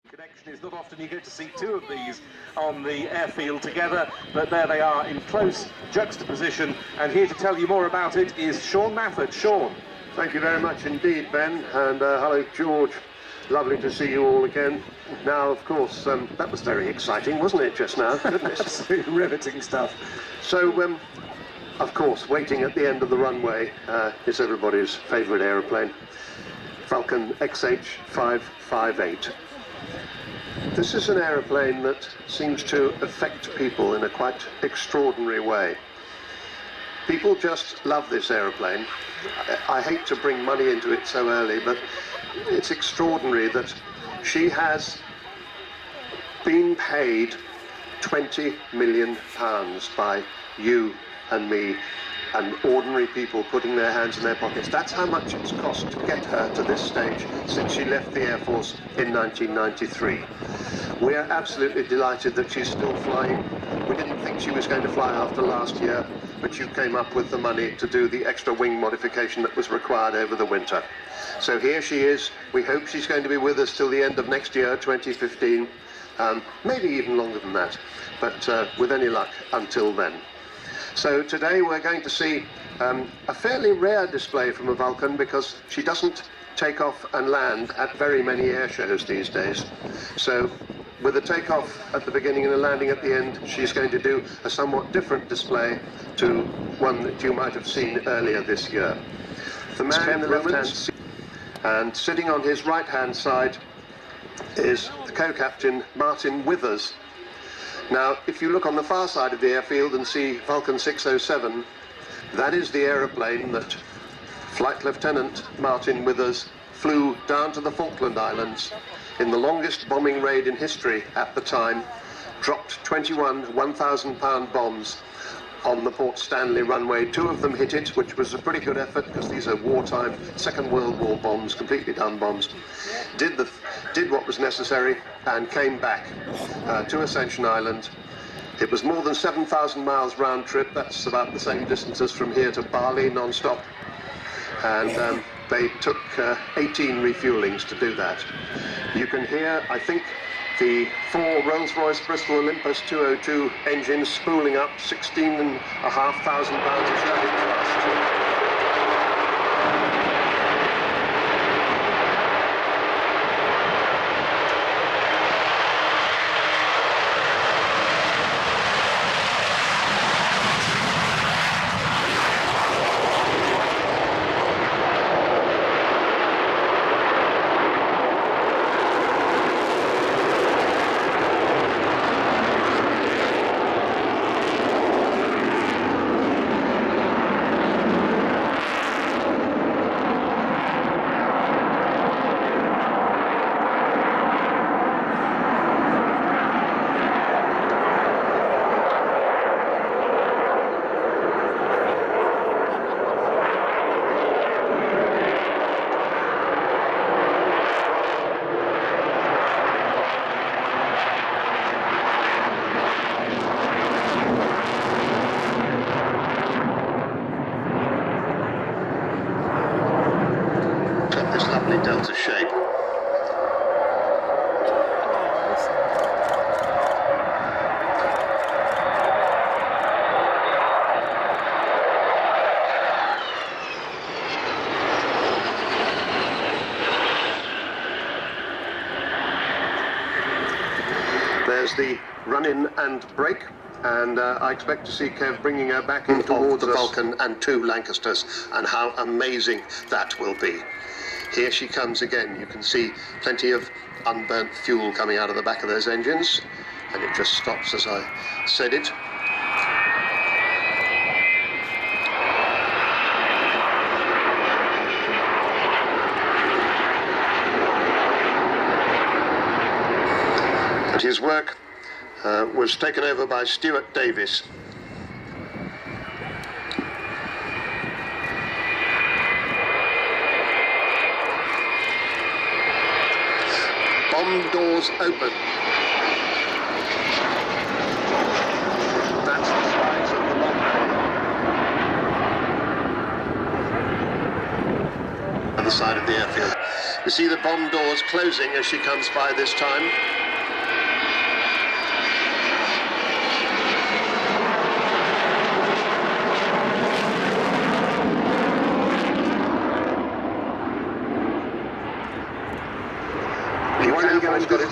Connection is not often you get to see two of these on the airfield together, but there they are in close juxtaposition, and here to tell you more about it is Sean Mafford. Sean. Thank you very much indeed, Ben, and hello George, lovely to see you all again. Now of course that was very exciting, wasn't it, just now? Goodness. Absolutely riveting stuff. So of course waiting at the end of the runway is everybody's favourite aeroplane, Vulcan XH558. This is an aeroplane that seems to affect people in a quite extraordinary way. People just love this aeroplane. I hate to bring money into it so early, but it's extraordinary that she has been paid £20 million by you and me and ordinary people putting their hands in their pockets. That's how much it's cost to get her to this stage since she left the Air Force in 1993. We are absolutely delighted that she's still flying. We didn't think she was going to fly after last year, but you came up with the money to do the extra wing modification that was required over the winter. So here she is. We hope she's going to be with us till the end of next year, 2015, maybe even longer than that, but with any luck until then. So today we're going to see a fairly rare display from a Vulcan, because she doesn't take off and land at very many air shows these days. So with a takeoff at the beginning and a landing at the end, she's going to do a somewhat different display to one that you might have seen earlier this year. The man in the left-hand seat, and sitting on his right-hand side is the co-captain Martin Withers. Now, if you look on the far side of the airfield and see Vulcan 607, that is the aeroplane that Flight Lieutenant Martin Withers flew down to the Falkland Islands in the longest bombing raid in history at the time, dropped 21 1,000-pound bombs on the Port Stanley runway. Two of them hit it, which was a pretty good effort, because these are wartime Second World War bombs, completely done bombs. Did what was necessary and came back to Ascension Island. It was more than 7,000 miles round trip. That's about the same distance as from here to Bali non-stop. And they took 18 refuelings to do that. You can hear, I think, the 4 Rolls-Royce Bristol Olympus 202 engines spooling up 16,500 pounds of static thrust. Delta shape. There's the run-in and brake, and I expect to see Kev bringing her back in towards the Vulcan and 2 Lancasters, and how amazing that will be. Here she comes again. You can see plenty of unburnt fuel coming out of the back of those engines, and it just stops as I said it. But his work was taken over by Stuart Davis. Bomb doors open. That's the size of the bomb bay. Other side of the airfield. You see the bomb doors closing as she comes by this time.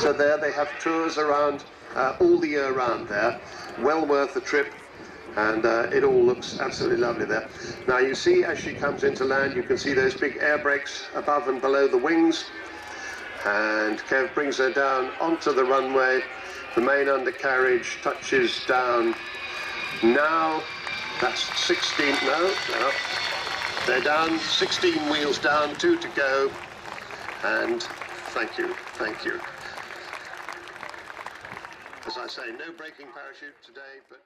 So there they have tours around all the year round there. Well worth the trip, and it all looks absolutely lovely there. Now you see as she comes into land, you can see those big air brakes above and below the wings, and Kev brings her down onto the runway. The main undercarriage touches down now. That's 16, no, they're down, 16 wheels down, 2 to go, and thank you. As I say, no braking parachute today, but